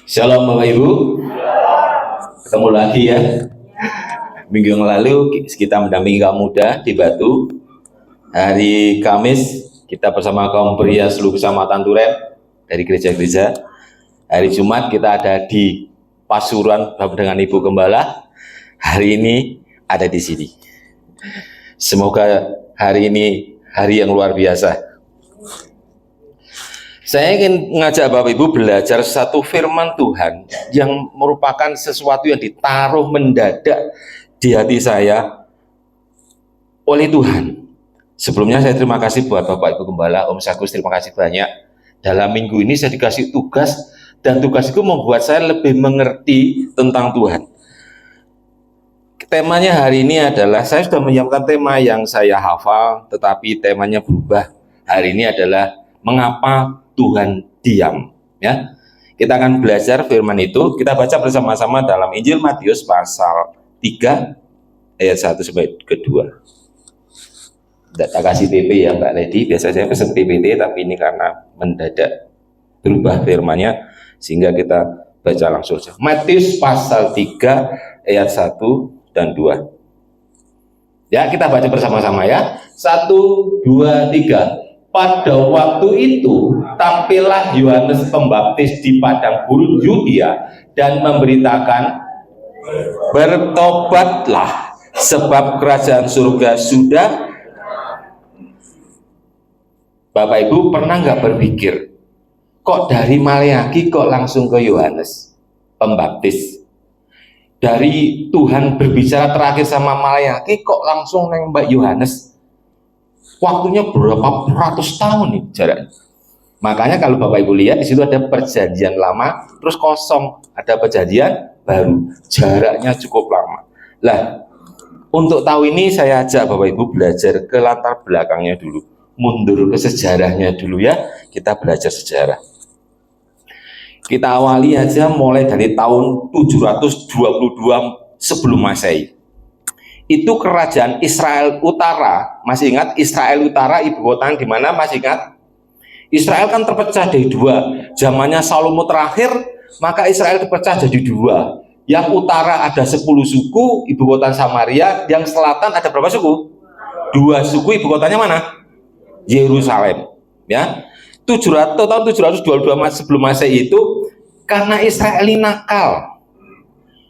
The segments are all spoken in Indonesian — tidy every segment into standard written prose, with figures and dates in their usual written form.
Shalom Bapak Ibu, ketemu lagi ya. Minggu yang lalu kita mendampingi kaum muda di Batu. Hari Kamis kita bersama kaum pria seluruh kecamatan Duren dari gereja-gereja. Hari Jumat kita ada di Pasuruan dengan Ibu Gembala. Hari ini ada di sini. Semoga hari ini hari yang luar biasa. Saya ingin mengajak Bapak Ibu belajar satu firman Tuhan yang merupakan sesuatu yang ditaruh mendadak di hati saya oleh Tuhan. Sebelumnya saya terima kasih buat Bapak Ibu Gembala, Om Sagus, terima kasih banyak. Dalam minggu ini saya dikasih tugas, dan tugas itu membuat saya lebih mengerti tentang Tuhan. Temanya hari ini adalah, saya sudah menyiapkan tema yang saya hafal, tetapi temanya berubah. Hari ini adalah mengapa Tuhan diam. Ya, kita akan belajar firman itu. Kita baca bersama-sama dalam Injil Matius pasal 3 ayat 1 sampai ke 2. Tak kasih TP ya Mbak Lady. Biasa saya pesan TPT, tapi ini karena mendadak berubah firmannya sehingga kita baca langsung saja. Matius pasal 3 ayat 1 dan 2. Ya, kita baca bersama-sama ya. 1, 2, 3. Pada waktu itu tampillah Yohanes Pembaptis di padang gurun Yudea dan memberitakan, bertobatlah sebab kerajaan surga sudah. Bapak Ibu pernah nggak berpikir, kok dari Maleaki kok langsung ke Yohanes Pembaptis? Dari Tuhan berbicara terakhir sama Maleaki kok langsung nembak Yohanes? Waktunya berapa ratus tahun nih jaraknya. Makanya kalau Bapak Ibu lihat di situ ada perjanjian lama, terus kosong, ada perjanjian baru. Jaraknya cukup lama. Lah, untuk tahu ini saya ajak Bapak Ibu belajar ke latar belakangnya dulu, mundur ke sejarahnya dulu ya. Kita belajar sejarah. Kita awali aja mulai dari tahun 722 sebelum Masehi. Itu kerajaan Israel Utara. Masih ingat Israel Utara ibu kota di mana? Masih ingat? Israel kan terpecah jadi dua. Zamannya Salomo terakhir, maka Israel terpecah jadi dua. Yang utara ada 10 suku, ibu kota Samaria. Yang selatan ada berapa suku? 2 suku, ibu kotanya mana? Yerusalem. Ya, tahun 722 sebelum Masehi itu karena Israel ini nakal,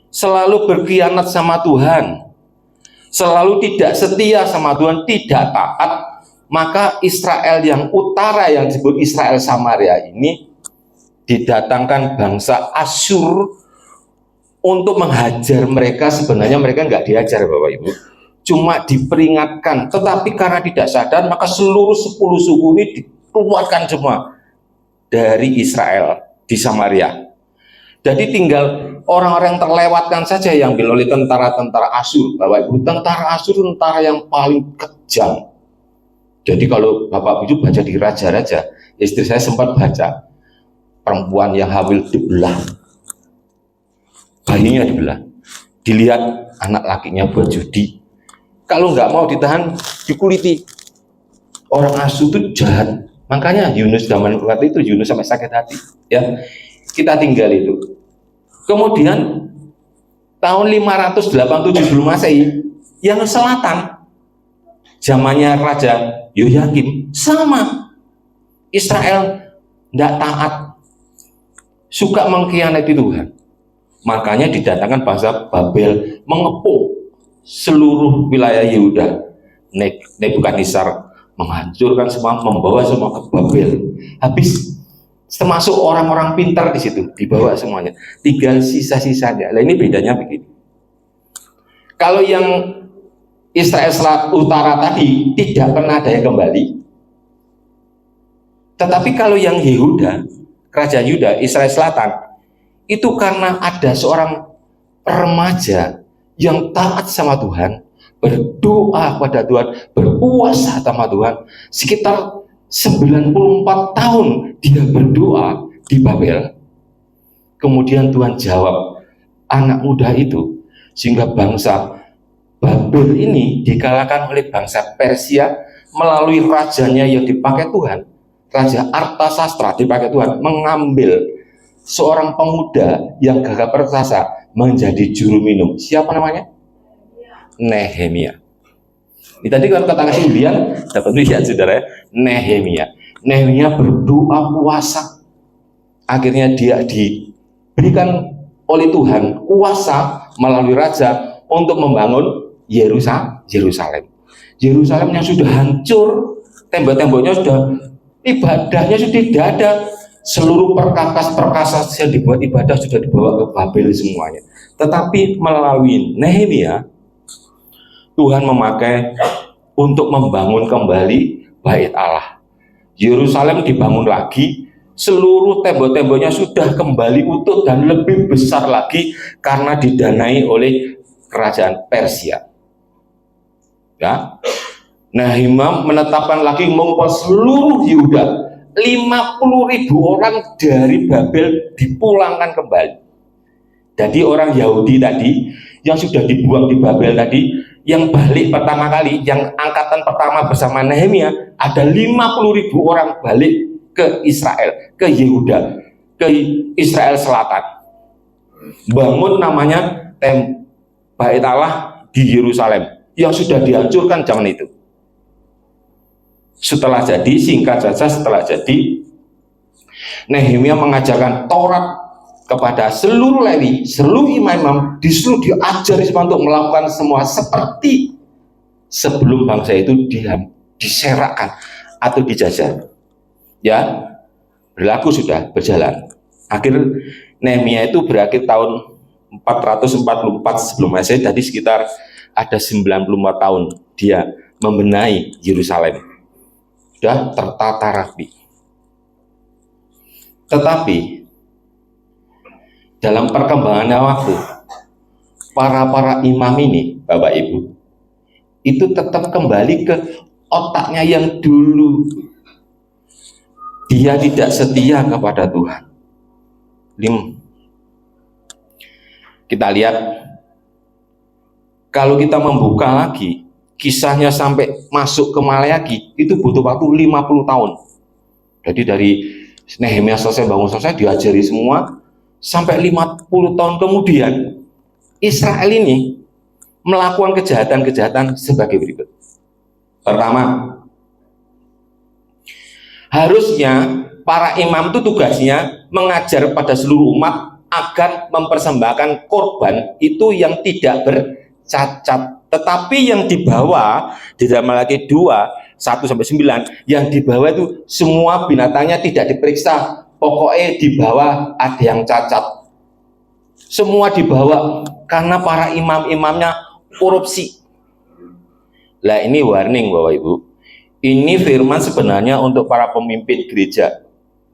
selalu berkhianat sama Tuhan, selalu tidak setia sama Tuhan, tidak taat, maka Israel yang utara yang disebut Israel Samaria ini didatangkan bangsa Asyur untuk menghajar mereka. Sebenarnya mereka nggak dihajar Bapak Ibu, cuma diperingatkan. Tetapi karena tidak sadar, maka seluruh 10 suku ini dikeluarkan semua dari Israel di Samaria. Jadi tinggal orang-orang yang terlewatkan saja yang diambil oleh tentara-tentara Asyur. Bapak Ibu, tentara Asyur tentara yang paling kejam. Jadi kalau Bapak Ibu baca di Raja-Raja, istri saya sempat baca, perempuan yang hamil dibelah, bayinya dibelah, dilihat anak lakinya buat judi, kalau nggak mau ditahan dikuliti. Orang Asyur itu jahat. Makanya Yunus zaman waktu itu Yunus sampai sakit hati. Ya, kita tinggal itu. Kemudian tahun 587 sebelum Masehi, yang selatan, zamannya Raja Yoyakim, sama. Israel tidak taat, suka mengkhianati Tuhan. Makanya didatangkan bangsa Babel mengepung seluruh wilayah Yehuda. Nebukadnezar menghancurkan semua, membawa semua ke Babel. Habis, termasuk orang-orang pintar di situ, dibawa semuanya. Tinggal sisa-sisanya. Nah, ini bedanya begini. Kalau yang Israel Utara tadi tidak pernah ada yang kembali. Tetapi kalau yang Yehuda, kerajaan Yuda, Israel Selatan, itu karena ada seorang remaja yang taat sama Tuhan, berdoa kepada Tuhan, berpuasa sama Tuhan, sekitar 94 tahun dia berdoa di Babel. Kemudian Tuhan jawab anak muda itu, sehingga bangsa Babel ini dikalahkan oleh bangsa Persia melalui rajanya yang dipakai Tuhan. Raja Artasastra dipakai Tuhan mengambil seorang pemuda yang gagah perkasa menjadi juru minum. Siapa namanya? Nehemia. Ini tadi kalau kata kemudian dapat lihat saudara, Nehemia. Nehemia berdoa puasa. Akhirnya dia diberikan oleh Tuhan kuasa melalui raja untuk membangun Yerusalem. Yerusalem yang sudah hancur, tembok-temboknya sudah, ibadahnya sudah tidak ada, seluruh perkakas yang dibuat ibadah sudah dibawa ke Babel semuanya. Tetapi melalui Nehemia, Tuhan memakai untuk membangun kembali bait Allah. Yerusalem dibangun lagi, seluruh tembok-temboknya sudah kembali utuh dan lebih besar lagi karena didanai oleh kerajaan Persia. Ya. Nehemia menetapkan lagi mengumpulkan seluruh Yehuda, 50.000 orang dari Babel dipulangkan kembali. Jadi orang Yahudi tadi yang sudah dibuang di Babel tadi, yang balik pertama kali, yang angkatan pertama bersama Nehemia, ada 50.000 orang balik ke Israel, ke Yehuda, ke Israel Selatan. Bangun namanya Bait Allah di Yerusalem yang sudah dihancurkan zaman itu. Setelah jadi, singkat saja, setelah jadi, Nehemia mengajarkan Taurat kepada seluruh Lewi, seluruh imam-imam, disuruh diajari untuk melakukan semua seperti sebelum bangsa itu diserakkan atau dijajah. Ya, berlaku sudah berjalan. Akhir Nehemia itu berakhir tahun 444 sebelum Masehi, tadi sekitar ada 94 tahun dia membenahi Yerusalem. Sudah tertata rapi. Tetapi dalam perkembangannya waktu, para imam ini, Bapak Ibu, itu tetap kembali ke otaknya yang dulu. Dia tidak setia kepada Tuhan. Kita lihat, kalau kita membuka lagi, kisahnya sampai masuk ke Maleakhi, itu butuh waktu 50 tahun. Jadi dari Nehemia selesai diajari semua, sampai 50 tahun kemudian Israel ini melakukan kejahatan-kejahatan sebagai berikut. Pertama, harusnya para imam itu tugasnya mengajar pada seluruh umat agar mempersembahkan korban itu yang tidak bercacat. Tetapi yang dibawa di dalam Maleakhi 2, 1-9, yang dibawa itu semua binatangnya tidak diperiksa. Pokoknya di bawah ada yang cacat. Semua dibawa karena para imam-imamnya korupsi. Lah ini warning Bapak Ibu. Ini firman sebenarnya untuk para pemimpin gereja,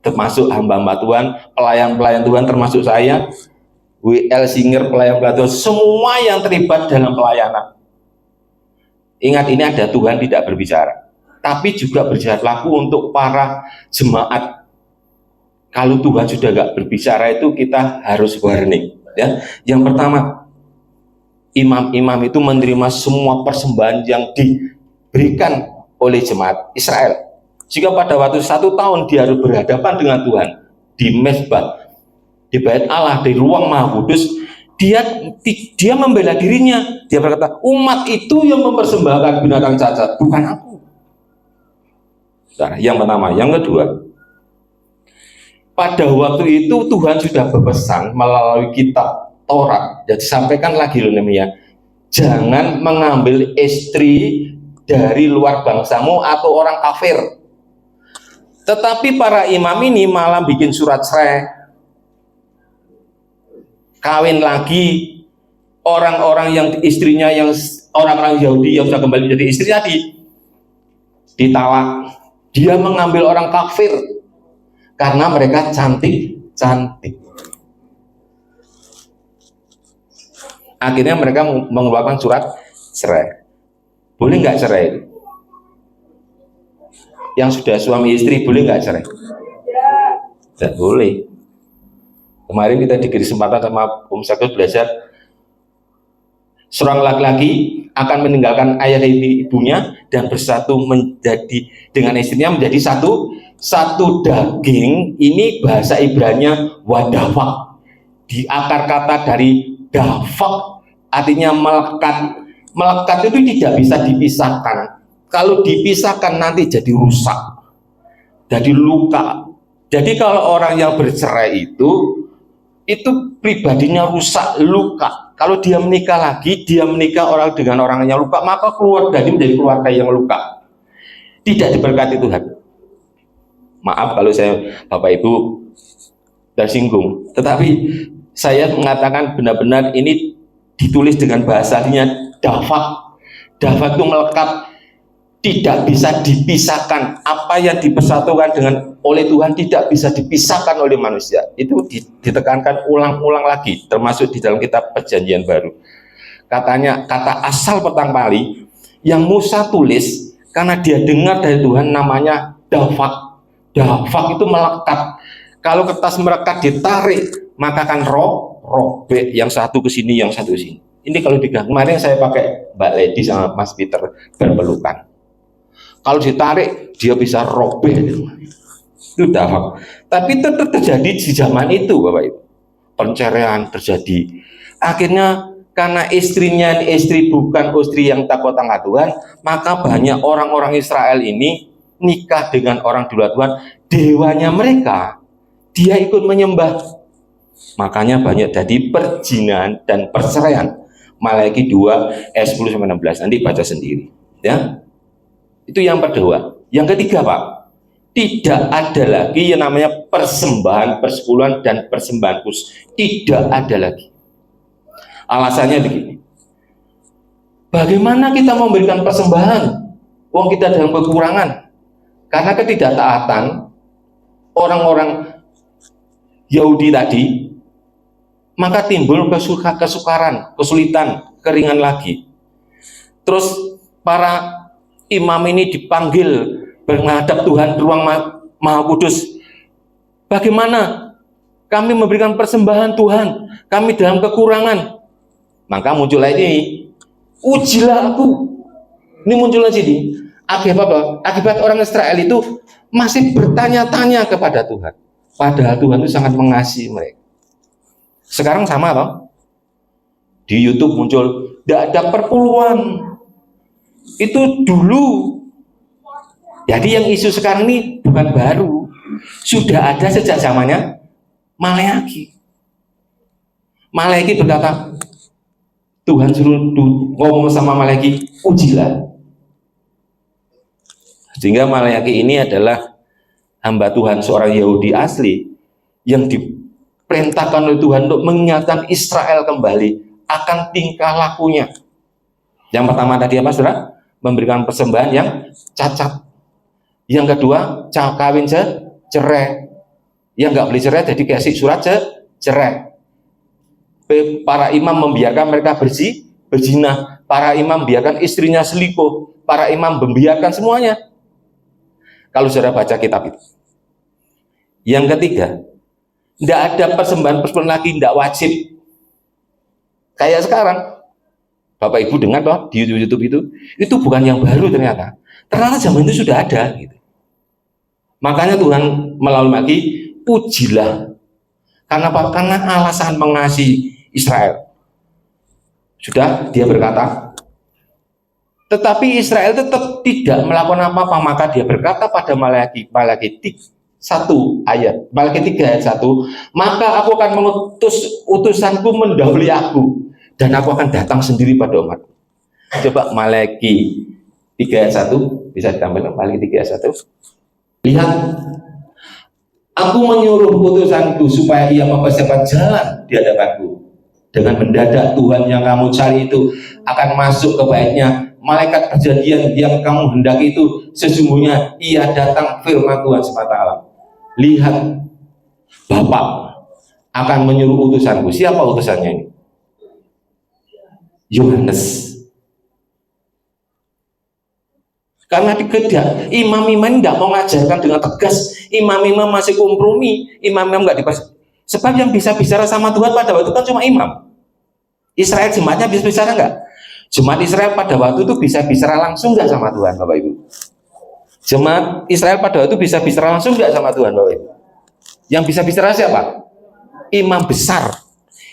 termasuk hamba-hamba Tuhan, pelayan-pelayan Tuhan, termasuk saya, WL Singer, pelayan-pelayan Tuhan, semua yang terlibat dalam pelayanan. Ingat, ini ada Tuhan tidak berbicara, tapi juga berlaku untuk para jemaat. Kalau Tuhan sudah nggak berbicara itu kita harus warning. Ya, yang pertama, imam-imam itu menerima semua persembahan yang diberikan oleh jemaat Israel. Jika pada waktu 1 tahun dia harus berhadapan dengan Tuhan di mezbah, di bait Allah, di ruang Maha Kudus, dia membela dirinya. Dia berkata, umat itu yang mempersembahkan binatang cacat, bukan aku. Nah, yang pertama. Yang kedua, pada waktu itu Tuhan sudah berpesan melalui kitab Taurat, dan disampaikan lagi loh Nehemia, jangan mengambil istri dari luar bangsamu atau orang kafir. Tetapi para imam ini malah bikin surat cerai, kawin lagi orang-orang yang istrinya, yang orang-orang Yahudi yang sudah kembali menjadi istri tadi ditalak. Dia mengambil orang kafir karena mereka cantik-cantik. Akhirnya mereka mengeluarkan surat cerai. Boleh nggak cerai? Yang sudah suami istri boleh nggak cerai? Tidak boleh. Kemarin kita diberi kesempatan sama Om Sakut belajar, seorang laki-laki akan meninggalkan ayah dan ibunya dan bersatu menjadi dengan istrinya menjadi satu daging. Ini bahasa Ibrani wadafak. Di akar kata dari dafak artinya melekat. Melekat itu tidak bisa dipisahkan. Kalau dipisahkan nanti jadi rusak, jadi luka. Jadi kalau orang yang bercerai itu pribadinya rusak, luka. Kalau dia menikah lagi, dia menikah dengan orang yang luka, maka keluarga ini menjadi keluarga yang luka. Tidak diberkati Tuhan. Maaf kalau saya Bapak Ibu tersinggung, tetapi saya mengatakan benar-benar ini ditulis dengan bahasanya dafak. Dafak itu melekat, tidak bisa dipisahkan. Apa yang dipersatukan oleh Tuhan tidak bisa dipisahkan oleh manusia. Itu ditekankan ulang-ulang lagi, termasuk di dalam kitab Perjanjian Baru. Katanya kata asal petang pali yang Musa tulis karena dia dengar dari Tuhan namanya dafak. Dafak itu melekat. Kalau kertas melekat ditarik, maka akan robek, yang satu ke sini, yang satu ke sini. Ini kalau kemarin saya pakai Mbak Lady sama Mas Peter berpelukan. Kalau ditarik, dia bisa robek. Itu dafak. Tapi itu terjadi di zaman itu, Bapak Ibu. Perceraian terjadi. Akhirnya karena istrinya istri bukan istri yang takut akan Tuhan, maka banyak orang-orang Israel ini nikah dengan orang di luar Tuhan. Dewanya mereka, dia ikut menyembah. Makanya banyak jadi perzinahan dan perceraian. Maleakhi 2 ayat 10-16. Nanti baca sendiri, ya. Itu yang kedua. Yang ketiga, Pak, tidak ada lagi yang namanya persembahan persepuluhan dan persembahan khusus. Tidak ada lagi. Alasannya begini. Bagaimana kita memberikan persembahan? Wong kita dalam kekurangan. Karena ketidaktaatan orang-orang Yahudi tadi, maka timbul kesukaran, kesulitan, keringan lagi. Terus para imam ini dipanggil menghadap Tuhan di ruang Maha Kudus. Bagaimana kami memberikan persembahan Tuhan? Kami dalam kekurangan. Maka muncullah ini, ujilah aku. Ini muncullah sini. Akibat apa? Akibat orang Israel itu masih bertanya-tanya kepada Tuhan. Padahal Tuhan itu sangat mengasihi mereka. Sekarang sama toh? Di YouTube muncul, tidak ada perpuluhan. Itu dulu. Jadi yang isu sekarang ini bukan baru. Sudah ada sejak zamannya Maleakhi. Maleakhi berkata, Tuhan suruh ngomong sama Maleakhi, ujilah. Sehingga Maleakhi ini adalah hamba Tuhan, seorang Yahudi asli yang diperintahkan oleh Tuhan untuk mengingatkan Israel kembali akan tingkah lakunya. Yang pertama tadi apa, saudara? Memberikan persembahan yang cacat. Yang kedua, kawin cerai. Yang nggak boleh cerai jadi kasih surat cerai. Para imam membiarkan mereka berzina. Para imam membiarkan istrinya selingkuh. Para imam membiarkan semuanya. Kalau saudara baca kitab itu. Yang ketiga, tidak ada persembahan lagi, tidak wajib. Kayak sekarang, Bapak Ibu dengar toh di YouTube itu bukan yang baru ternyata. Ternyata zaman itu sudah ada. Gitu. Makanya Tuhan melalui lagi, ujilah. Karena apa? Karena alasan mengasihi Israel. Sudah dia berkata, tetapi Israel tetap tidak melakukan apa-apa, maka dia berkata pada Maleakhi 1 ayat, Maleakhi 3 ayat 1, maka aku akan mengutus utusanku mendahului aku, dan aku akan datang sendiri pada umat. Coba Maleakhi 3 ayat 1, bisa ditampilkan Maleakhi 3 ayat 1. Lihat, aku menyuruh utusanku supaya ia mempersiapkan jalan di hadapanku. Dengan mendadak Tuhan yang kamu cari itu akan masuk ke baitnya. Malaikat perjanjian yang kamu hendaki itu sesungguhnya ia datang, firman Tuhan semata alam. Lihat, Bapak akan menyuruh utusanku. Siapa utusannya ini? Yohanes. Karena imam-imam tidak mau mengajarkan dengan tegas. Imam-imam masih kompromi. Imam-imam nggak dipas. Sebab yang bisa bicara sama Tuhan pada waktu itu kan cuma imam. Israel jemaatnya bisa bicara nggak? Jemaat Israel pada waktu itu bisa bicara langsung nggak sama Tuhan, Bapak Ibu? Jemaat Israel pada waktu itu bisa bicara langsung nggak sama Tuhan, Bapak Ibu? Yang bisa bicara siapa? Imam besar.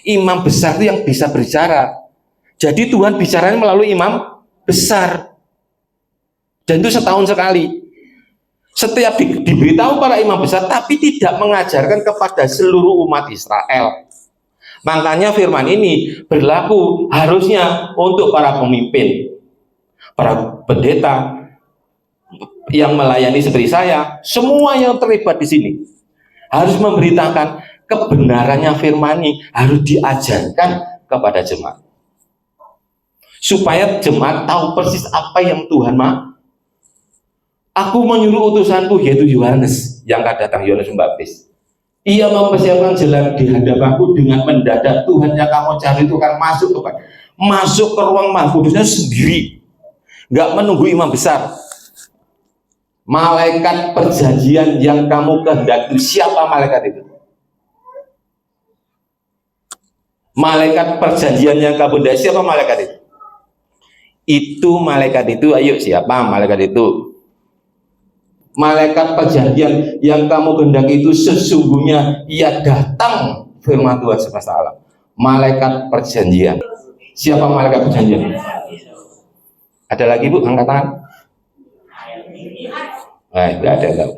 Imam besar itu yang bisa berbicara. Jadi Tuhan bicaranya melalui imam besar. Dan itu setahun sekali. Setiap diberitahu para imam besar, tapi tidak mengajarkan kepada seluruh umat Israel. Makanya firman ini berlaku harusnya untuk para pemimpin, para pendeta yang melayani seperti saya, semua yang terlibat di sini harus memberitakan kebenarannya firman ini, harus diajarkan kepada jemaat. Supaya jemaat tahu persis apa yang Tuhan mau. Aku menyuruh utusanku, yaitu Yohanes, yang akan datang, Yohanes Pembaptis. Ia mempersiapkan jalan di hadapanku, dengan mendadak Tuhan yang kamu cari itu akan masuk ke ruang Maha Kudusnya sendiri, nggak menunggu imam besar. Malaikat perjanjian yang kamu kehendaki, siapa malaikat itu? Malaikat perjanjian yang kamu kehendaki, siapa malaikat itu? Itu malaikat itu, ayo siapa malaikat itu? Malaikat perjanjian yang kamu kehendaki itu sesungguhnya ia datang, firman Tuhan semesta alam. Malaikat perjanjian. Siapa malaikat perjanjian? Ada lagi Bu, angkat tangan. Tidak ada tahu.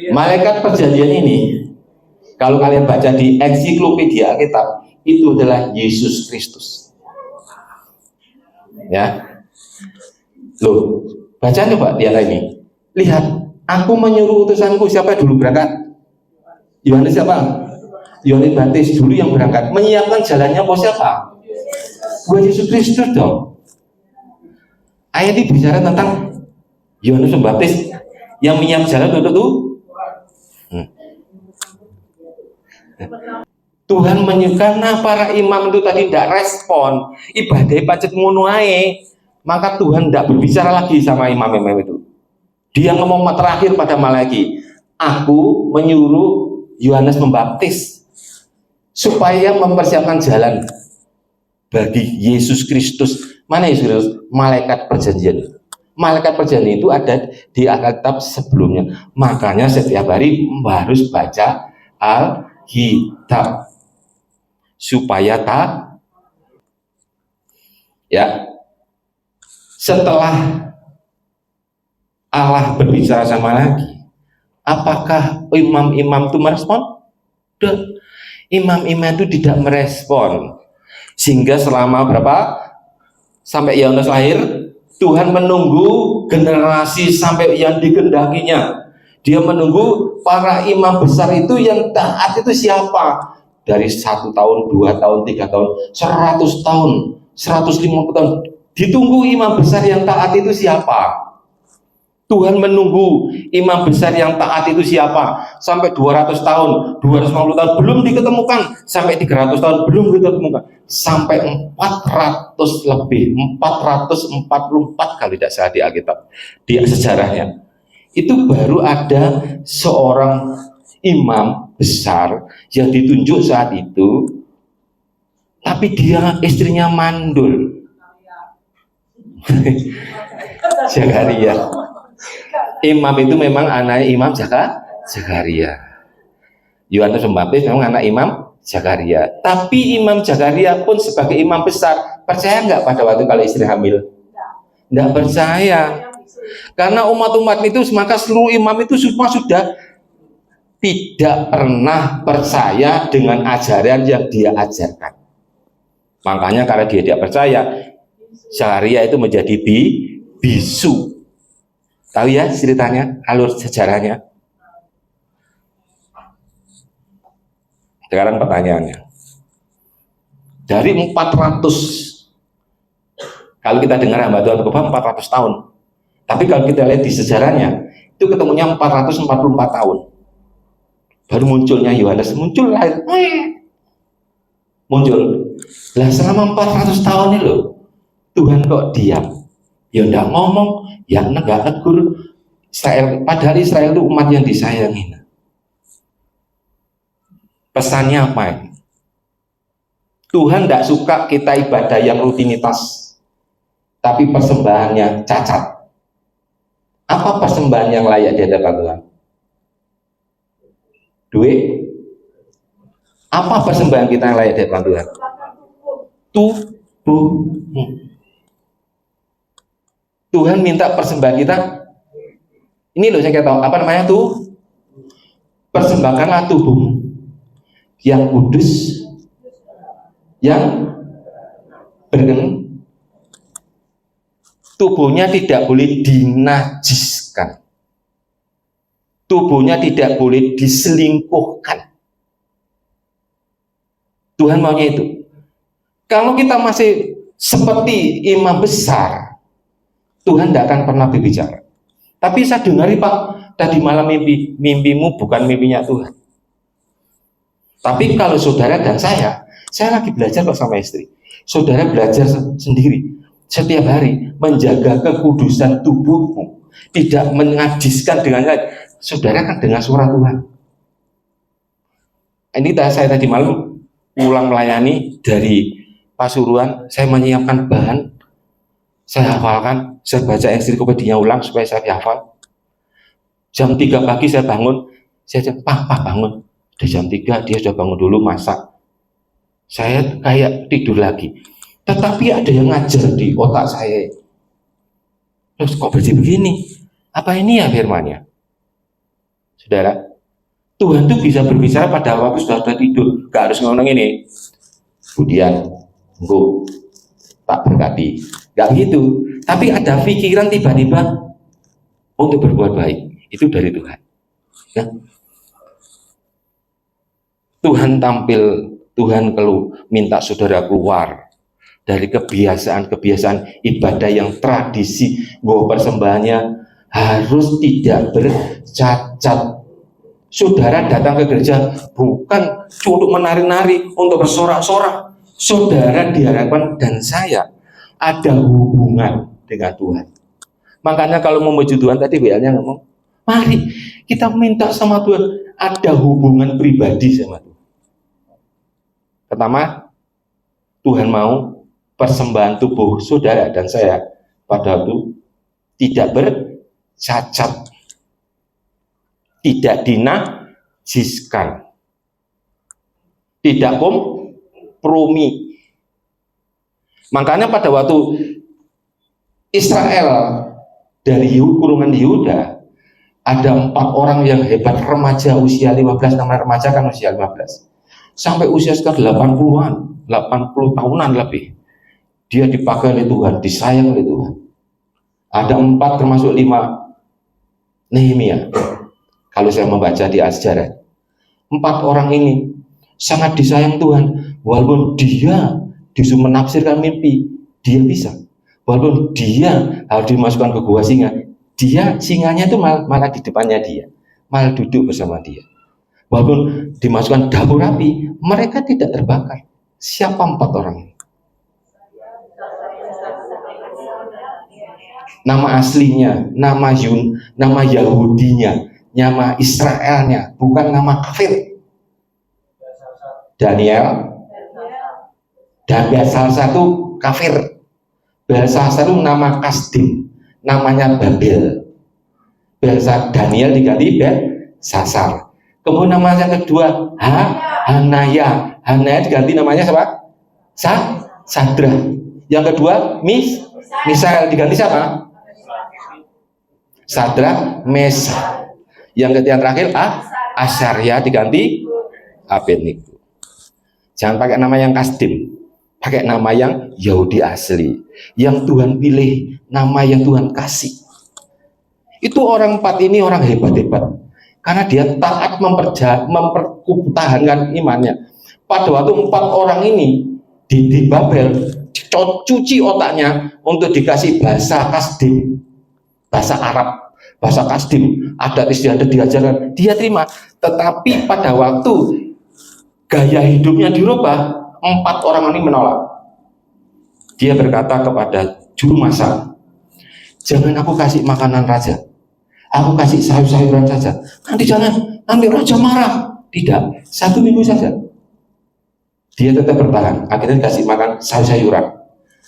Malaikat perjanjian ini, kalau kalian baca di ensiklopedia Alkitab, itu adalah Yesus Kristus. Ya, loh, baca coba di ayat ini. Lihat, aku menyuruh utusanku, siapa dulu berangkat? Yohanes siapa? Yohanes Baptis dulu yang berangkat. Menyiapkan jalannya buat siapa? Buat Yesus Kristus dong. Ayat ini bicara tentang Yohanes Pembaptis yang menyiapkan jalan untuk itu. Tuhan karena para imam itu tadi tidak respon, ibadah pacet ngono ae, maka Tuhan tidak berbicara lagi sama imam-imam itu. Dia ngomong terakhir pada malaikat, aku menyuruh Yohanes Pembaptis supaya mempersiapkan jalan bagi Yesus Kristus. Mana Yesus Kristus? Malaikat perjanjian. Malaikat perjanjian itu ada di Alkitab sebelumnya. Makanya setiap hari harus baca Alkitab supaya ya. Setelah Allah berbicara sama lagi, apakah imam-imam itu merespon? Imam-imam itu tidak merespon, sehingga selama berapa sampai Yohanes lahir, Tuhan menunggu generasi sampai yang dikehendakinya. Dia menunggu para imam besar itu yang taat itu siapa? Dari 1 tahun, 2 tahun, 3 tahun, 100 tahun, 150 tahun. Ditunggu imam besar yang taat itu siapa? Tuhan menunggu imam besar yang taat itu siapa? Sampai 200 tahun, 250 tahun belum diketemukan, sampai 300 tahun belum diketemukan, sampai 400 lebih, 444 kali tidak salah di Alkitab, di sejarahnya. Itu baru ada seorang imam besar yang ditunjuk saat itu, tapi dia istrinya mandul. Zakaria. Imam itu memang anak Imam Zakaria. Yohanes Pembaptis memang anak Imam Zakaria. Tapi Imam Zakaria pun sebagai imam besar, percaya nggak pada waktu kalau istri hamil? Nggak percaya. Karena umat-umat itu, maka seluruh imam itu semua sudah tidak pernah percaya dengan ajaran yang dia ajarkan. Makanya karena dia tidak percaya, Zakaria itu menjadi bisu. Tahu ya ceritanya, alur sejarahnya? Sekarang pertanyaannya, dari 400, kalau kita dengar hamba Tuhan berkata 400 tahun, tapi kalau kita lihat di sejarahnya, itu ketemunya 444 tahun. Baru munculnya Yohanes, muncul lahir, muncul. Lah selama 400 tahun ini loh, Tuhan kok diam? Ya enggak ngomong, ya enggak negur. Israel, padahal Israel itu umat yang disayangi. Pesannya apa ini? Tuhan tidak suka kita ibadah yang rutinitas. tapi persembahannya cacat. Apa persembahan yang layak di hadapan Tuhan? Duit? Apa persembahan kita yang layak di hadapan Tuhan? Tubuh. Tuhan minta persembahan kita. Ini loh saya tahu apa namanya tuh? Persembahkanlah tubuh yang kudus, yang berkenan. Tubuhnya tidak boleh dinajiskan. Tubuhnya tidak boleh diselingkuhkan. Tuhan maunya itu. Kalau kita masih seperti imam besar, Tuhan tidak akan pernah berbicara. Tapi saya dengar, Pak, tadi malam mimpimu bukan mimpinya Tuhan. Tapi kalau saudara dan saya lagi belajar kok sama istri. Saudara belajar sendiri setiap hari menjaga kekudusan tubuhmu, tidak menajiskan dengan lain. Saudara kan dengar suara Tuhan. Ini saya tadi malam pulang melayani dari Pasuruan, saya menyiapkan bahan, saya hafalkan, saya baca ensiklopedia ulang supaya saya hafal. Jam 3 pagi saya bangun, saya cakap, Pak bangun. Di jam 3 dia sudah bangun dulu masak. Saya kayak tidur lagi. Tetapi ada yang ngajar di otak saya. Terus kok begini? Apa ini ya firman-Nya? Saudara, Tuhan tuh bisa berbicara pada waktu sudah tidur. Gak harus ngomong ini. Kemudian, engkau tak berkati. Gak gitu. Tapi ada pikiran tiba-tiba untuk berbuat baik. Itu dari Tuhan. Ya. Tuhan tampil, Tuhan minta saudara keluar dari kebiasaan ibadah yang tradisi, bahwa persembahannya harus tidak bercacat. Saudara datang ke gereja bukan untuk menari-nari, untuk bersorak-sorak. Saudara diharapkan dan saya ada hubungan dengan Tuhan. Makanya kalau memuji Tuhan tadi WL-nya ngomong, mari kita minta sama Tuhan ada hubungan pribadi sama Tuhan. Pertama, Tuhan mau persembahan tubuh saudara dan saya pada waktu tidak bercacat, tidak dinajiskan, tidak kompromi. Makanya pada waktu Israel dari kurungan Yehuda, ada 4 orang yang hebat, remaja usia 15, namanya remaja kan usia 15. Sampai usia sekitar 80 tahunan lebih. Dia dipakai oleh Tuhan, disayang oleh Tuhan. Ada 4 termasuk 5 Nehemia. Kalau saya membaca di sejarah, 4 orang ini sangat disayang Tuhan. Walaupun dia disuruh menafsirkan mimpi, dia bisa. Walaupun dia harus dimasukkan ke gua singa, singanya itu malah di depannya dia, malah duduk bersama dia. Walaupun dimasukkan dapur api, mereka tidak terbakar. Siapa 4 orang ini? Nama aslinya, nama Yahudinya, nama Israelnya, bukan nama kafir. Daniel dan Belshazzar satu kafir. Belshazzar itu nama Kasdim, namanya Babel. Daniel diganti Belshazzar. Kemudian nama yang kedua Hanaya diganti namanya siapa? Sadra. Yang kedua Misael diganti siapa? Sadra, Mesa. Yang ketiga terakhir Asarya diganti Abednego. Jangan pakai nama yang Kasdim, pakai nama yang Yahudi asli, yang Tuhan pilih, nama yang Tuhan kasih. Itu orang 4 ini orang hebat-hebat. Karena dia taat mempertahankan imannya. Pada waktu 4 orang ini di Babel, cuci otaknya untuk dikasih bahasa Kasdim, bahasa Arab, bahasa Kasdim, adat istiadat diajarkan, dia terima. Tetapi pada waktu gaya hidupnya dirubah, 4 orang ini menolak. Dia berkata kepada juru masak, jangan aku kasih makanan raja, aku kasih sayur-sayuran saja. Nanti raja marah. Tidak, 1 minggu saja. Dia tetap bertahan. Akhirnya dikasih makan sayur-sayuran.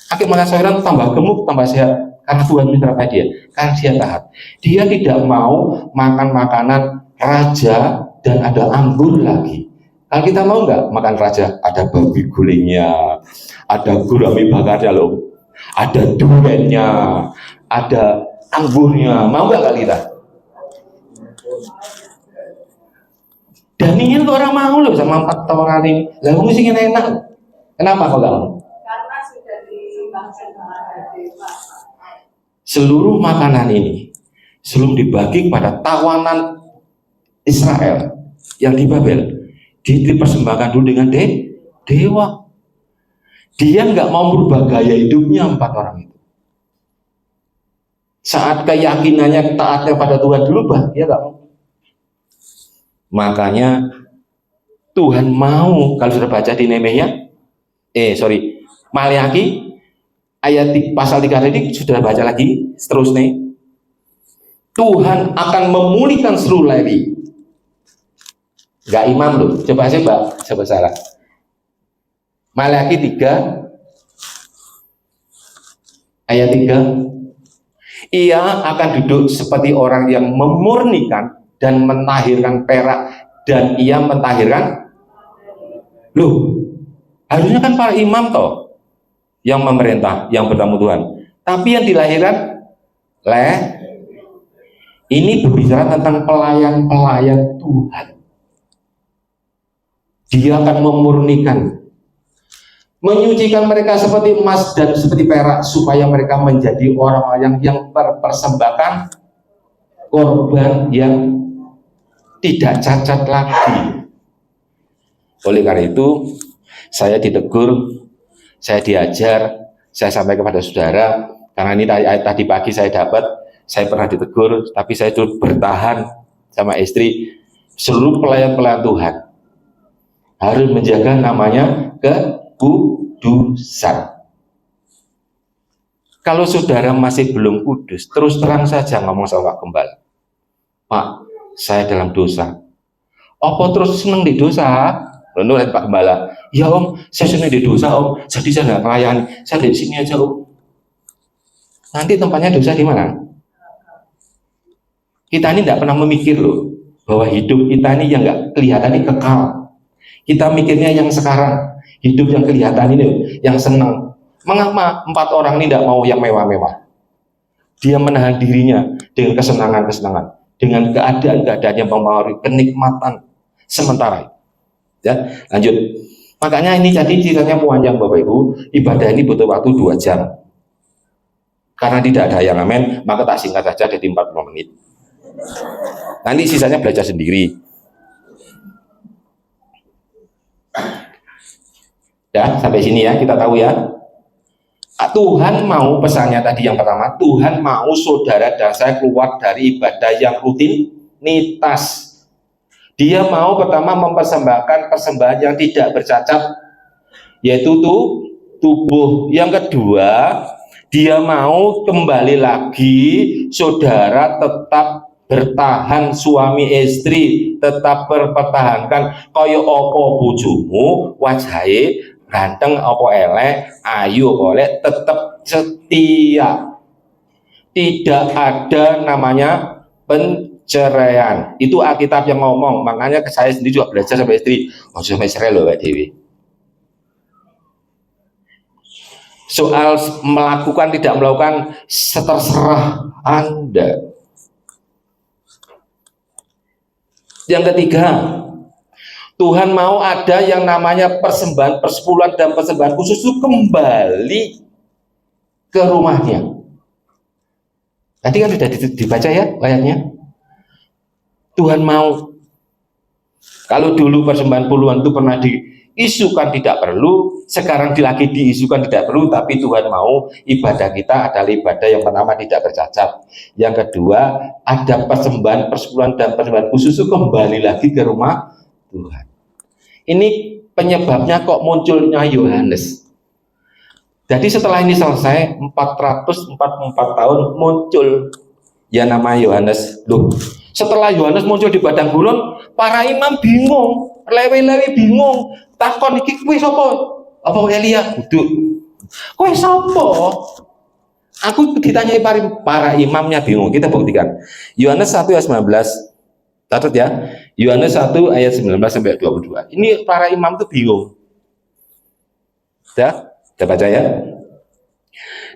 Akhir makan sayuran tambah gemuk, tambah sehat. Karena Tuhan menyertai dia, karena dia taat. Dia tidak mau makan makanan raja dan ada anggur lagi. Kalau kita mau nggak makan raja, ada babi gulingnya, ada gurami bakarnya loh, ada duriannya, ada anggurnya. Mau nggak kali kita? Dan ingin orang mau loh sama 4 orang ini. Lalu mesti enak. Kenapa kok kamu? Karena sudah diseimbangkan Seluruh makanan ini sebelum dibagi kepada tawanan Israel yang di Babel, dipersembahkan dulu dengan dewa. Dia nggak mau merubah gaya hidupnya 4 orang itu. Saat keyakinannya taatnya pada Tuhan dulu, dia nggak mau. Makanya Tuhan mau, kalau sudah baca di Maleakhi ayat pasal 3 ini sudah baca lagi seterusnya. Tuhan akan memulihkan seluruh Lewi. Gak imam loh. Coba salah. Maleakhi 3 ayat 3. Ia akan duduk seperti orang yang memurnikan dan mentahirkan perak, dan ia mentahirkan. Loh, harusnya kan para imam toh yang memerintah, yang bertamu Tuhan. Tapi yang dilahirkan ini berbicara tentang pelayan-pelayan Tuhan. Dia akan memurnikan, menyucikan mereka seperti emas dan seperti perak, supaya mereka menjadi orang-orang yang mempersembahkan korban yang tidak cacat lagi. Oleh karena itu, saya ditegur, saya diajar, saya sampaikan kepada saudara, karena ini tadi pagi saya pernah ditegur, tapi saya terus bertahan sama istri. Seluruh pelayan-pelayan Tuhan harus menjaga namanya kekudusan. Kalau saudara masih belum kudus, terus terang saja ngomong sama Pak Gembala, Pak, saya dalam dosa. Apa terus seneng di dosa? Lalu Pak Gembala, ya Om, saya senang di dosa Om, jadi saya nggak melayani, saya di sini aja Om. Nanti tempatnya dosa di mana? Kita ini tidak pernah memikir loh, bahwa hidup kita ini yang nggak kelihatan ini kekal. Kita mikirnya yang sekarang, hidup yang kelihatan ini, yang senang. Mengapa 4 orang ini tidak mau yang mewah-mewah? Dia menahan dirinya dengan kesenangan-kesenangan, dengan keadaan-keadaan yang mempengaruhi kenikmatan sementara. Ya, lanjut. Makanya ini jadi ceritanya panjang Bapak Ibu. Ibadah ini butuh waktu 2 jam. Karena tidak ada yang amin, maka tak singkat saja jadi 40 menit. Nanti sisanya belajar sendiri. Ya, sampai sini ya, kita tahu ya. Tuhan mau, pesannya tadi yang pertama, Tuhan mau saudara dan saya keluar dari ibadah yang rutinitas. Dia mau pertama mempersembahkan persembahan yang tidak bercacat, yaitu tubuh. Yang kedua, dia mau kembali lagi saudara tetap bertahan, suami istri tetap berpertahankan kaya apa bojomu wajahe ganteng apa elek, ayu boleh tetap setia. Tidak ada namanya perceraian. Itu Alkitab yang ngomong. Makanya saya sendiri juga belajar sama istri. Oh, sama cerai loh Pak Dewi. Soal melakukan tidak melakukan terserah Anda. Yang ketiga, Tuhan mau ada yang namanya persembahan persepuluhan dan persembahan khusus itu kembali ke rumahnya. Tadi kan sudah dibaca ya ayatnya. Tuhan mau. Kalau dulu persembahan puluhan itu pernah diisukan tidak perlu, sekarang lagi diisukan tidak perlu, tapi Tuhan mau ibadah kita adalah ibadah yang pertama tidak bercacat. Yang kedua, ada persembahan persepuluhan dan persembahan khusus itu kembali lagi ke rumah Tuhan. Ini penyebabnya kok munculnya Yohanes. Jadi setelah ini selesai 444 tahun muncul ya nama Yohanes. Loh, setelah Yohanes muncul di padang gurun, para imam bingung, lewi-lewi bingung. Takon iki kuwi sapa? Apa Elia? Duduk. Kowe sapa? Aku ditanyai para imamnya bingung. Kita buktikan. Yohanes 1 ayat 19. Catat ya. Yohanes 1 ayat 19 sampai 22. Ini para imam tuh bingung. Ya, kita baca ya.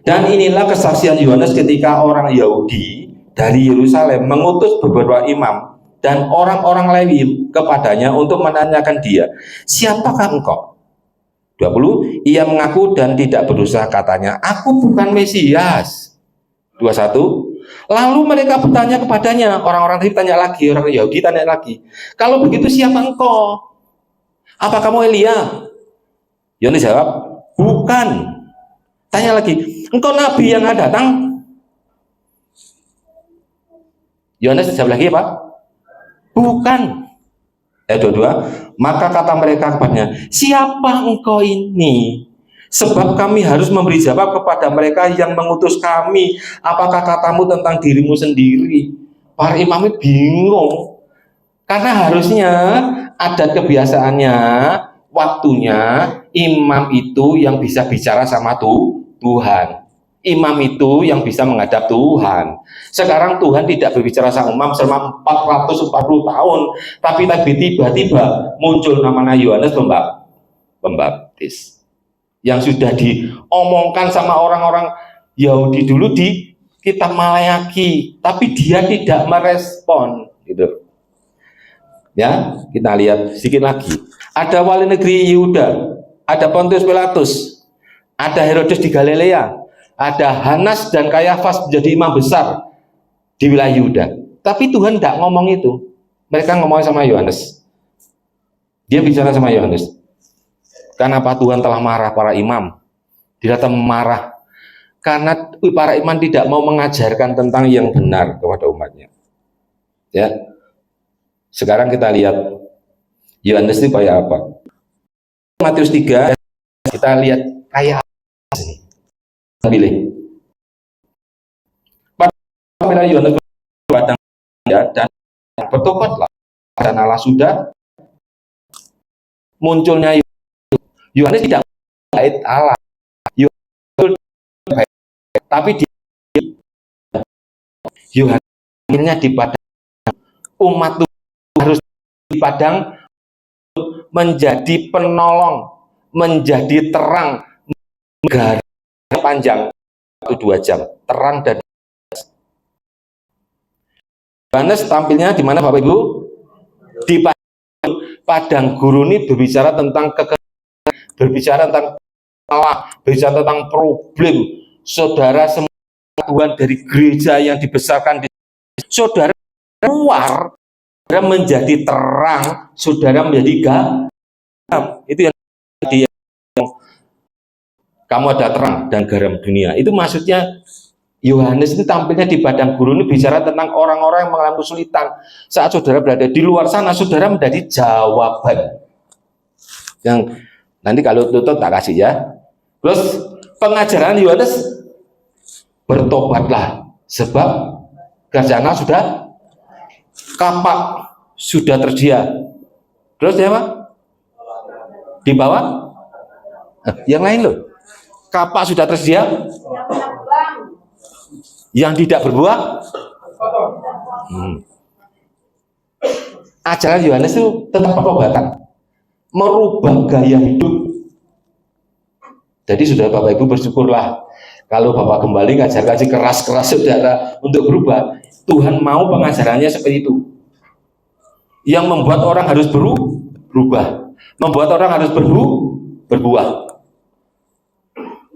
Dan inilah kesaksian Yohanes ketika orang Yahudi dari Yerusalem mengutus beberapa imam dan orang-orang Lewi kepadanya untuk menanyakan dia, siapakah engkau? 20, ia mengaku dan tidak berusaha, katanya, aku bukan Mesias. 21, lalu mereka bertanya kepadanya, orang-orang tadi tanya lagi, orang Yahudi tanya lagi, kalau begitu siapa engkau? Apa kamu Elia? Yohanes jawab, bukan. Tanya lagi, engkau nabi yang akan datang? Yohanes jawab lagi apa? Bukan. Ayat 22, maka kata mereka kepadanya, siapa engkau ini? Sebab kami harus memberi jawab kepada mereka yang mengutus kami. Apakah katamu tentang dirimu sendiri? Para imam bingung. Karena harusnya ada kebiasaannya, waktunya imam itu yang bisa bicara sama Tuhan. Imam itu yang bisa menghadap Tuhan. Sekarang Tuhan tidak berbicara sama imam selama 440 tahun, tapi tiba-tiba muncul namanya Yohanes Pembaptis yang sudah diomongkan sama orang-orang Yahudi dulu di kitab Maleakhi, tapi dia tidak merespon gitu. Ya, kita lihat sedikit lagi. Ada wali negeri Yehuda, ada Pontius Pilatus, ada Herodes di Galilea, ada Hanas dan Kayafas menjadi imam besar di wilayah Yehuda. Tapi Tuhan tidak ngomong itu. Mereka ngomong sama Yohanes. Dia bicara sama Yohanes. Kenapa Tuhan telah marah para imam? Dia telah marah karena para imam tidak mau mengajarkan tentang yang benar kepada umatnya. Ya. Sekarang kita lihat Yohanes ini kayak apa. Matius 3 kita lihat kayak apa ini. Pilih. Pada Yohanes berpadang dan bertobatlah, dan Allah sudah munculnya Yohanes tidak mengait Allah, tapi Yohanes akhirnya di padang umat Tuhan harus di padang menjadi penolong, menjadi terang, negara panjang 1-2 jam, terang dan Yohanes tampilnya di mana Bapak Ibu? Di padang gurun ini berbicara tentang berbicara tentang masalah, berbicara tentang problem. Saudara semua Tuhan dari gereja yang dibesarkan di saudara keluar, saudara menjadi terang, saudara menjadi garam. Itu yang kamu ada terang dan garam dunia. Itu maksudnya Yohanes itu tampilnya di padang gurun ini bicara tentang orang-orang yang mengalami kesulitan. Saat saudara berada di luar sana, saudara menjadi jawaban. Yang nanti kalau tutup tak kasih ya. Terus pengajaran Yohanes, bertobatlah sebab kerjaan Allah sudah kapak sudah tersedia. Terus ya Pak? Di bawah? Yang lain loh. Kapak sudah tersedia. Yang tidak berbuah ajaran Yohanes itu tentang pertobatan, merubah gaya hidup. Jadi sudah Bapak Ibu bersyukurlah kalau Bapak kembali ngajar-ngaji keras-keras saudara untuk berubah. Tuhan mau pengajarannya seperti itu, yang membuat orang harus berubah, membuat orang harus berbuah.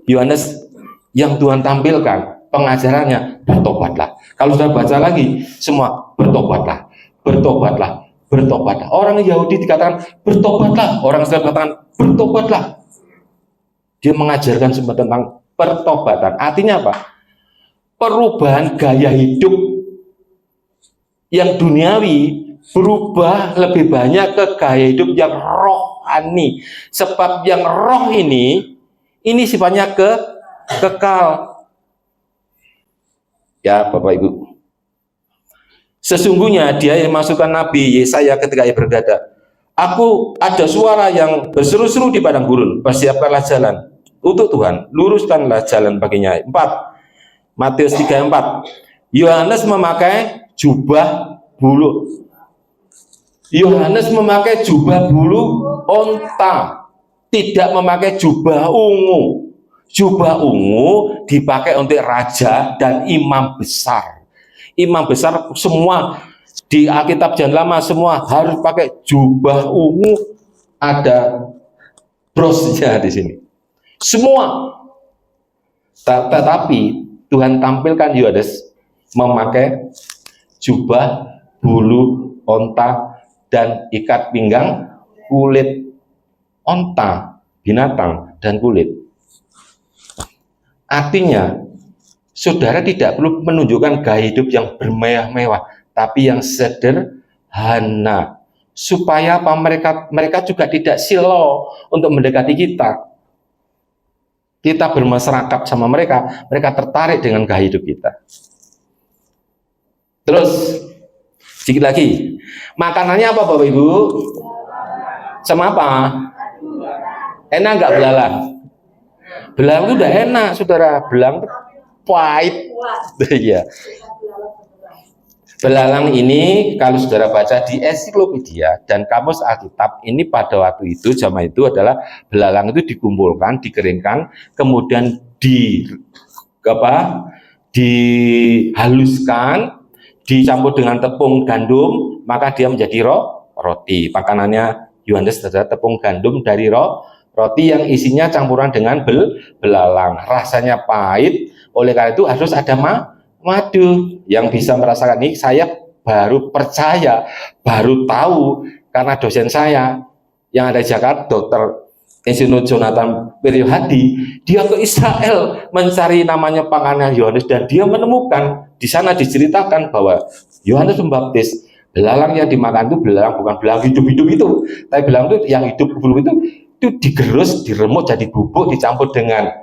Yohanes yang Tuhan tampilkan pengajarannya, bertobatlah. Kalau sudah baca lagi, semua bertobatlah, bertobatlah, bertobatlah. Orang Yahudi dikatakan bertobatlah, orang Islam dikatakan bertobatlah. Dia mengajarkan semua tentang pertobatan. Artinya apa? Perubahan gaya hidup yang duniawi berubah lebih banyak ke gaya hidup yang rohani. Sebab yang roh ini sifatnya kekal. Ya Bapak Ibu, sesungguhnya dia yang masukkan Nabi Yesaya ketika ia berkata, aku ada suara yang berseru-seru di padang gurun, persiapkanlah jalan untuk Tuhan, luruskanlah jalan baginya. 4. Matius 3:4. Yohanes memakai jubah bulu. Yohanes memakai jubah bulu onta, tidak memakai jubah ungu. Jubah ungu dipakai untuk raja dan imam besar. Imam besar semua di Alkitab Jangan Lama semua harus pakai jubah ungu, ada brosnya di sini. Semua. Tetapi Tuhan tampilkan Yohanes memakai jubah bulu onta dan ikat pinggang kulit onta, binatang dan kulit. Artinya, saudara tidak perlu menunjukkan gaya hidup yang bermewah-mewah, tapi yang sederhana, supaya apa, mereka juga tidak silau untuk mendekati kita. Kita bermasyarakat sama mereka, mereka tertarik dengan gaya hidup kita. Terus, sedikit lagi, makanannya apa Bapak Ibu? Sama apa? Enak nggak belalang? Belalang itu udah enak, saudara. Belalang itu pahit. Iya. Belalang ini kalau saudara baca di ensiklopedia dan kamus Alkitab, ini pada waktu itu, zaman itu adalah belalang itu dikumpulkan, dikeringkan, kemudian dihaluskan, dicampur dengan tepung gandum, maka dia menjadi roti. Makanannya Yohanes adalah tepung gandum dari roti yang isinya campuran dengan belalang. Rasanya pahit, oleh karena itu harus ada madu. Yang bisa merasakan ini saya baru percaya, baru tahu karena dosen saya yang ada di Jakarta, Dr. Insinyur Jonathan Wiryohadi, dia ke Israel mencari namanya panganan Yohanes dan dia menemukan di sana diceritakan bahwa Yohanes Pembaptis, belalang yang dimakan itu belalang bukan belalang hidup-hidup itu, tapi belalang itu yang hidup itu digerus, diremuk jadi bubuk, dicampur dengan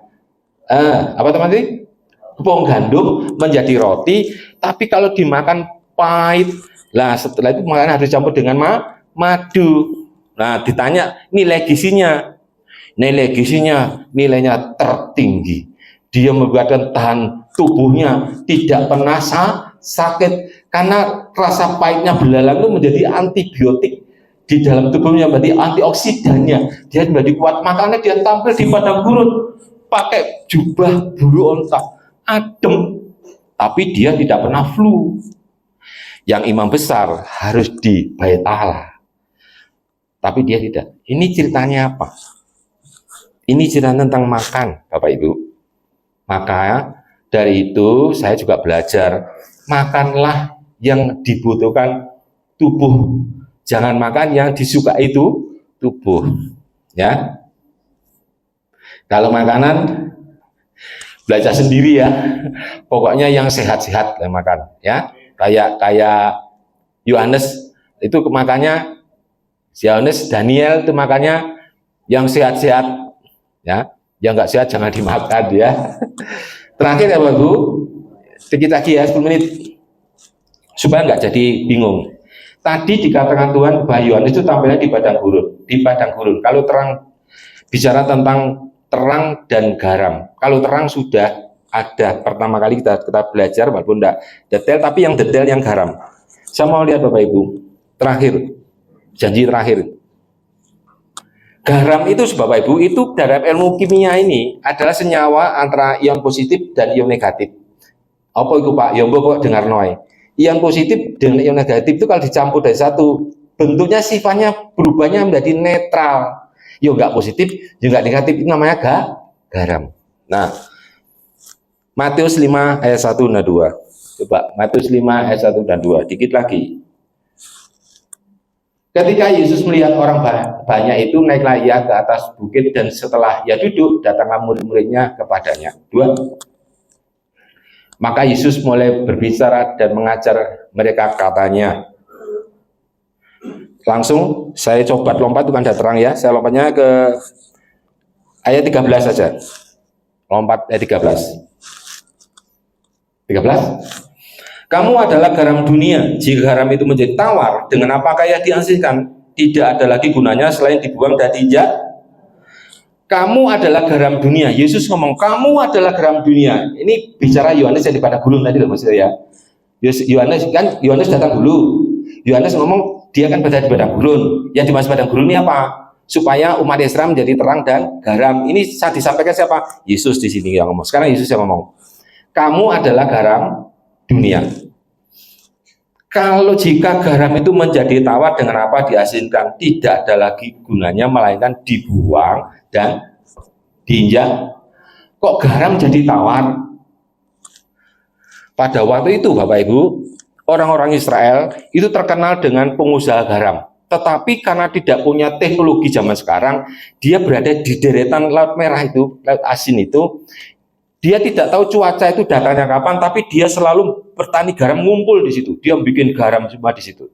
tepung gandum menjadi roti. Tapi kalau dimakan pahit, lah setelah itu makanan harus dicampur dengan madu. Nah, ditanya nilai gizinya, nilainya tertinggi. Dia membuatkan tahan tubuhnya tidak pernah sakit karena rasa pahitnya belalang itu menjadi antibiotik di dalam tubuhnya, menjadi antioksidannya. Dia menjadi kuat, makanya dia tampil di padang gurun pakai jubah bulu onta, adem, tapi dia tidak pernah flu. Yang imam besar harus di Bait Allah, tapi dia tidak. Ini ceritanya apa? Ini cerita tentang makan, Bapak Ibu. Maka dari itu saya juga belajar, makanlah yang dibutuhkan tubuh, jangan makan yang disukai itu tubuh. Ya, kalau makanan belajar sendiri ya. Pokoknya yang sehat-sehat yang makan. Ya, kayak Yohanes itu makannya, Yohanes Daniel itu makannya yang sehat-sehat. Ya, yang nggak sehat jangan dimakan ya. Terakhir ya Bapak Ibu, sedikit lagi ya 10 menit supaya nggak jadi bingung. Tadi dikatakan Tuhan bahwa Yohanes itu tampilnya di padang gurun. Di padang gurun. Kalau terang, bicara tentang terang dan garam. Kalau terang sudah ada pertama kali kita belajar, walaupun tidak detail, tapi yang detail yang garam. Saya mau lihat Bapak Ibu. Terakhir, janji terakhir. Garam itu Bapak Ibu, itu dalam ilmu kimia ini adalah senyawa antara ion positif dan ion negatif. Apa itu Pak? Ya kok dengar noy. Ion positif dengan ion negatif itu kalau dicampur dari satu, bentuknya sifatnya berubahnya menjadi netral. Ya enggak positif, ya enggak negatif, itu namanya garam. Nah, Matius 5 ayat 1 dan 2. Coba Matius 5 ayat 1 dan 2, dikit lagi. Ketika Yesus melihat orang banyak itu, naiklah ia ke atas bukit dan setelah ia duduk, datanglah murid-muridnya kepadanya. 2. Maka Yesus mulai berbicara dan mengajar mereka, katanya. Langsung saya coba lompat, bukan ada terang ya. Saya lompatnya ke ayat 13 saja. Lompat ayat 13. 13. Kamu adalah garam dunia. Jika garam itu menjadi tawar, dengan apakah ia dihasilkan? Tidak ada lagi gunanya selain dibuang dan diinjak. Kamu adalah garam dunia. Yesus ngomong, kamu adalah garam dunia. Ini bicara Yohanes yang di padang gurun tadi loh maksudnya ya. Yohanes datang dulu. Yohanes ngomong dia kan berada di padang gurun. Yang dimaksud padang gurun ini apa? Supaya umat Israel menjadi terang dan garam. Ini saat disampaikan siapa? Yesus di sini yang ngomong. Sekarang Yesus yang ngomong. Kamu adalah garam dunia. Kalau jika garam itu menjadi tawar, dengan apa diasinkan? Tidak ada lagi gunanya, melainkan dibuang dan diinjak. Kok garam jadi tawar? Pada waktu itu Bapak Ibu, orang-orang Israel itu terkenal dengan pengusaha garam. Tetapi karena tidak punya teknologi zaman sekarang, dia berada di deretan Laut Merah itu, Laut Asin itu. Dia tidak tahu cuaca itu datangnya kapan, tapi dia selalu bertani garam, ngumpul di situ. Dia bikin garam semua di situ.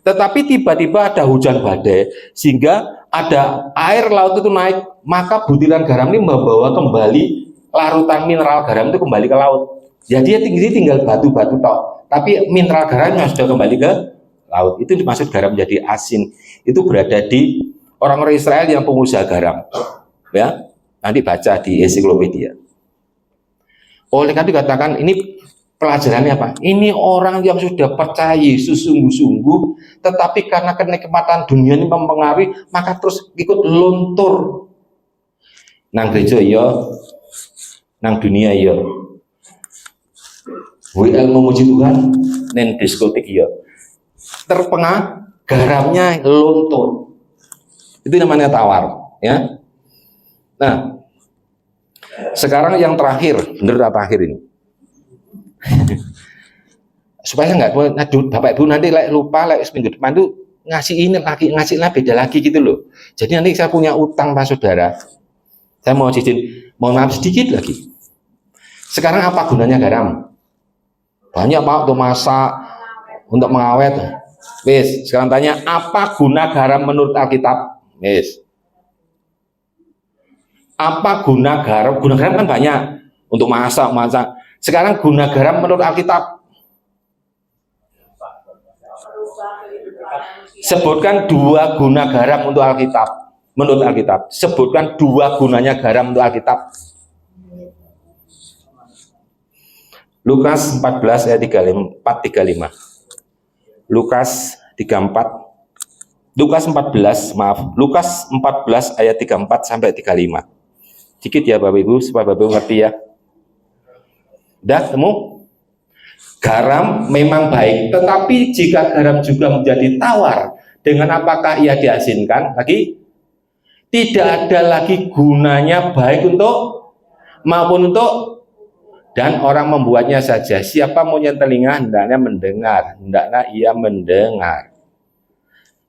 Tetapi tiba-tiba ada hujan badai, sehingga ada air laut itu naik, maka butiran garam ini membawa kembali larutan mineral garam itu kembali ke laut. Jadi dia tinggal batu-batu tok, tapi mineral garamnya sudah kembali ke laut. Itu dimaksud garam jadi asin. Itu berada di orang-orang Israel yang pengusaha garam. Ya, nanti baca di ensiklopedia. Oleh karena dikatakan ini pelajarannya apa? Ini orang yang sudah percaya Yesus sungguh-sungguh, tetapi karena kenikmatan dunia ini mempengaruhi, maka terus ikut luntur. Nang gereja iya, nang dunia iya. WL memuji Tuhan, neng diskotik iya. Terpengaruh, garamnya luntur. Itu namanya tawar, ya. Nah, sekarang yang terakhir, bener terakhir ini. Supaya nggak, Bapak Ibu nanti lupa, seminggu depan tuh ngasih ini lagi, ngasih lah beda lagi gitu loh. Jadi nanti saya punya utang Pak Saudara. Saya mau mohon maaf sedikit lagi. Sekarang apa gunanya garam? Banyak Pak untuk masak, untuk mengawet. Wes, sekarang tanya apa guna garam menurut Alkitab? Wes. Apa guna garam? Guna garam kan banyak untuk masak. Sekarang guna garam menurut Alkitab. Sebutkan 2 guna garam untuk Alkitab. Menurut Alkitab, sebutkan 2 gunanya garam untuk Alkitab. Lukas 14 ayat 34-35. Lukas 14 ayat 34 sampai 35. Dikit ya Bapak Ibu, supaya Bapak Ibu ngerti ya. Udah temu? Garam memang baik, tetapi jika garam juga menjadi tawar, dengan apakah ia diasinkan? Lagi, tidak ada lagi gunanya baik untuk maupun untuk, dan orang membuatnya saja. Siapa punya telinga hendaknya mendengar, hendaknya ia mendengar.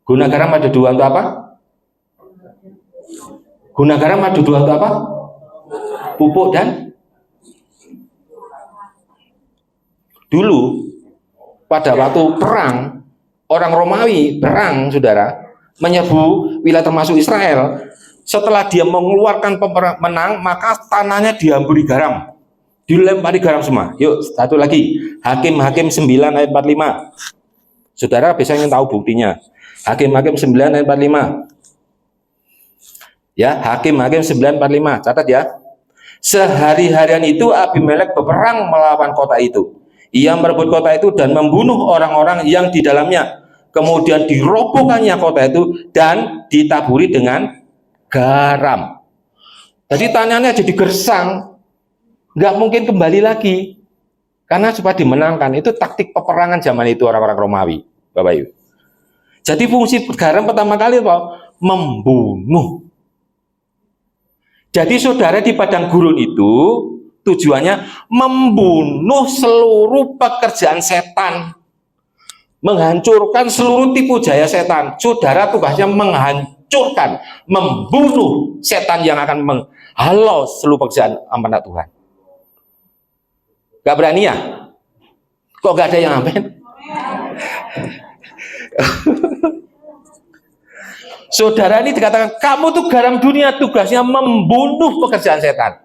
Guna garam ada 2 untuk apa? Guna garam ada 2 untuk apa? Pupuk dan dulu pada waktu perang, orang Romawi perang, saudara, menyerbu wilayah termasuk Israel. Setelah dia mengeluarkan pemenang, maka tanahnya dihamburi garam, dilempari garam semua. Yuk, satu lagi, Hakim-Hakim 9 ayat 45. Saudara biasanya tahu buktinya. Hakim-Hakim 9 ayat 45. Ya, Hakim-Hakim 9:45. Catat ya. Sehari-harian itu Abimelek berperang melawan kota itu. Ia merebut kota itu dan membunuh orang-orang yang di dalamnya. Kemudian dirobohkannya kota itu dan ditaburi dengan garam. Jadi tanahnya jadi gersang, nggak mungkin kembali lagi. Karena supaya dimenangkan, itu taktik peperangan zaman itu orang-orang Romawi, Bapak Ibu. Jadi fungsi garam pertama kali apa? Membunuh. Jadi saudara di padang gurun itu tujuannya membunuh seluruh pekerjaan setan, menghancurkan seluruh tipu jaya setan. Saudara tugasnya menghancurkan, membunuh setan yang akan menghalau seluruh pekerjaan amanat Tuhan. Gak berani ya? Kok gak ada yang amin? Saudara ini dikatakan, kamu tuh garam dunia, tugasnya membunuh pekerjaan setan.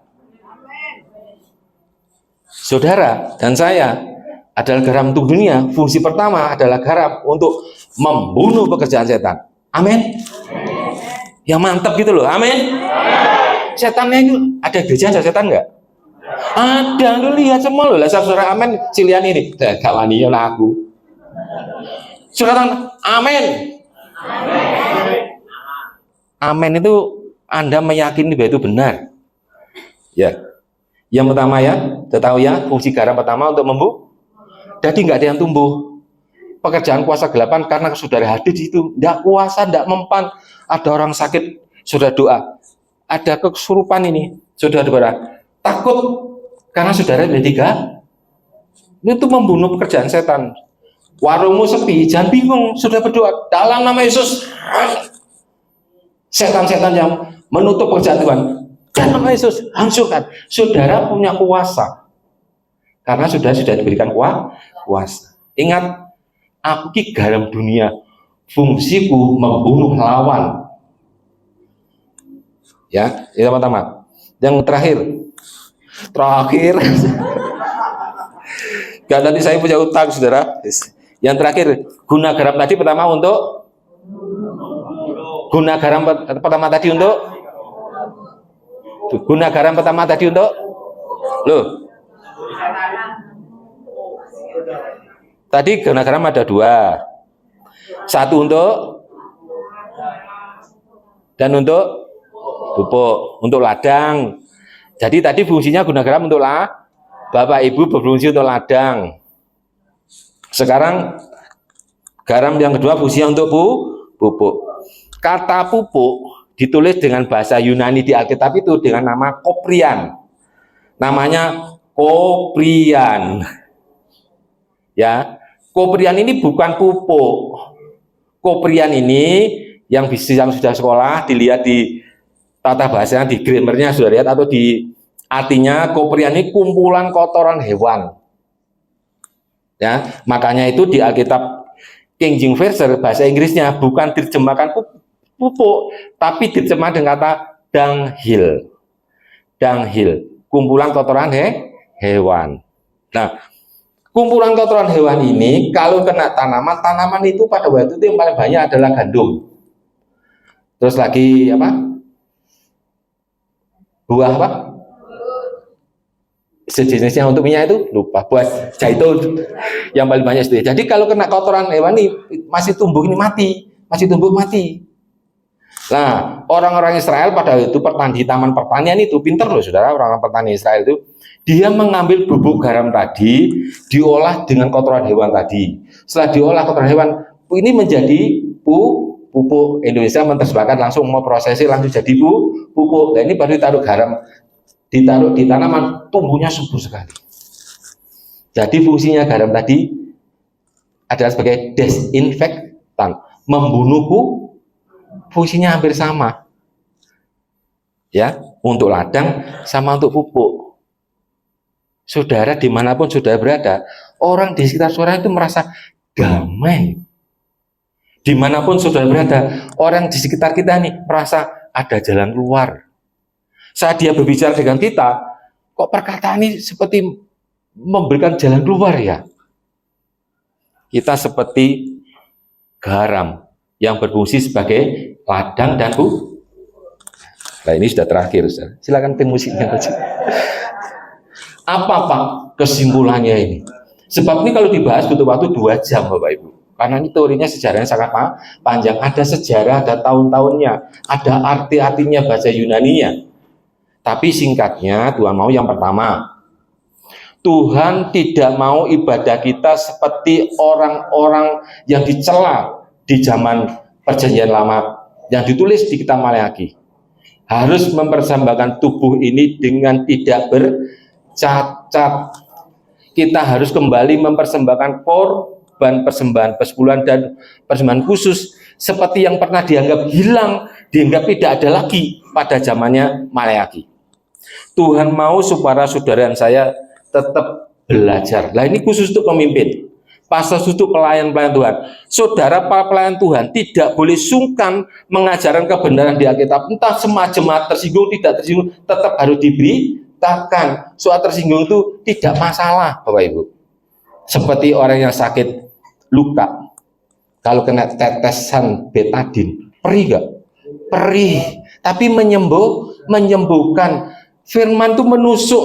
Saudara dan saya adalah garam untuk dunia. Fungsi pertama adalah garam untuk membunuh pekerjaan setan. Amin. Yang mantap gitu loh. Amin. Setannya itu ada gereja ada setan nggak? Ada, lu lihat semua loh. Lah saudara amin cilian ini. Gak wani lah aku. Saudara amin. Amin itu Anda meyakini bahwa itu benar. Ya. Yang pertama ya, kita tahu ya, fungsi garam pertama untuk jadi nggak ada yang tumbuh. Pekerjaan kuasa gelapan karena saudara hadir di situ, nggak kuasa, nggak mempan. Ada orang sakit, saudara doa. Ada kesurupan ini, saudara takut karena saudara bertiga. Itu membunuh pekerjaan setan. Warungmu sepi, jangan bingung, sudah berdoa dalam nama Yesus. Setan-setan yang menutup pekerjaan Tuhan, dalam nama Yesus hancurkan. Saudara punya kuasa karena sudah diberikan kuasa. Ingat, aku ki garam dunia, fungsiku membunuh lawan. Ya, itu pertama. Yang terakhir, gak nanti saya punya utang, saudara. Yang terakhir, guna garam tadi pertama untuk guna garam pertama tadi untuk loh. Tadi guna garam ada 2. Satu untuk dan untuk pupuk, untuk ladang. Jadi tadi fungsinya guna garam untuk Bapak Ibu berfungsi untuk ladang. Sekarang garam yang kedua fungsinya untuk pupuk. Kata pupuk ditulis dengan bahasa Yunani di Alkitab itu dengan nama koprian. Namanya koprian. Ya, koprian ini bukan pupuk. Koprian ini yang sudah sekolah dilihat di tata bahasanya, di grammarnya sudah lihat, atau di artinya koprian ini kumpulan kotoran hewan. Ya, makanya itu di Alkitab King James Version bahasa Inggrisnya bukan diterjemahkan pupuk, tapi diterjemahkan dengan kata dunghill. Dunghill, kumpulan kotoran hewan. Nah, kumpulan kotoran hewan ini kalau kena tanaman itu pada waktu itu yang paling banyak adalah gandum. Terus lagi apa? Buah apa? Sejenisnya untuk minyak itu lupa, buat zaitun yang paling banyak itu. Jadi kalau kena kotoran hewan ini masih tumbuh mati. Nah, orang-orang Israel pada itu di taman pertanian itu pinter loh, saudara. Orang petani Israel itu dia mengambil bubuk garam tadi, diolah dengan kotoran hewan tadi. Setelah diolah kotoran hewan ini menjadi pupuk. Indonesia menerjemahkan langsung mau prosesi langsung jadi pupuk. Nah, ini baru ditaruh garam, ditaruh di tanaman, tumbuhnya subur sekali. Jadi fungsinya garam tadi adalah sebagai desinfektan, membunuh. Fungsinya hampir sama, ya, untuk ladang sama untuk pupuk. Saudara dimanapun saudara berada, orang di sekitar saudara itu merasa damai. Dimanapun saudara berada, orang di sekitar kita nih merasa ada jalan keluar. Saat dia berbicara dengan kita, kok perkataan ini seperti memberikan jalan keluar ya? Kita seperti garam yang berfungsi sebagai ladang dan Nah, ini sudah terakhir, Ustaz. Silakan tim musiknya. Apa Pak kesimpulannya ini? Sebab ini kalau dibahas butuh waktu 2 jam, Bapak Ibu. Karena ini teorinya sejarahnya sangat panjang. Ada sejarah, ada tahun-tahunnya, ada arti-artinya bahasa Yunaninya. Tapi singkatnya, Tuhan mau yang pertama, Tuhan tidak mau ibadah kita seperti orang-orang yang dicela di zaman Perjanjian Lama yang ditulis di kitab Maleakhi. Harus mempersembahkan tubuh ini dengan tidak bercacat. Kita harus kembali mempersembahkan korban persembahan persepuluhan dan persembahan khusus seperti yang pernah dianggap hilang, dianggap tidak ada lagi pada zamannya Maleakhi. Tuhan mau supaya saudara dan saya tetap belajar. Nah, ini khusus untuk pemimpin. Pastor untuk pelayan-pelayan Tuhan. Saudara para pelayan Tuhan tidak boleh sungkan mengajarkan kebenaran di Alkitab. Entah jemaat tersinggung, tidak tersinggung, tetap harus diberitakan. Soal tersinggung itu tidak masalah, Bapak Ibu. Seperti orang yang sakit luka, kalau kena tetesan betadin, perih gak? Perih, tapi menyembuhkan. Firman itu menusuk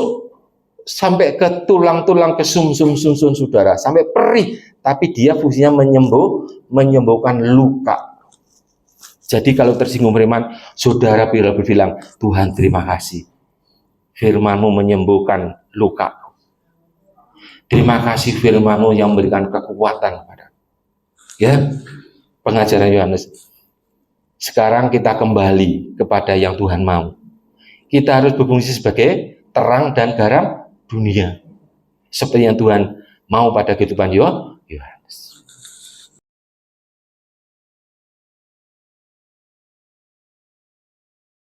sampai ke tulang-tulang, ke sumsum saudara, sampai perih. Tapi dia fungsinya menyembuhkan luka. Jadi kalau tersinggung firman, saudara bilang, Tuhan terima kasih. Firman-Mu menyembuhkan luka. Terima kasih firman-Mu yang memberikan kekuatan kepada. Ya, pengajaran Yohanes. Sekarang kita kembali kepada yang Tuhan mau. Kita harus berfungsi sebagai terang dan garam dunia. Seperti yang Tuhan mau pada kehidupan Yohanes.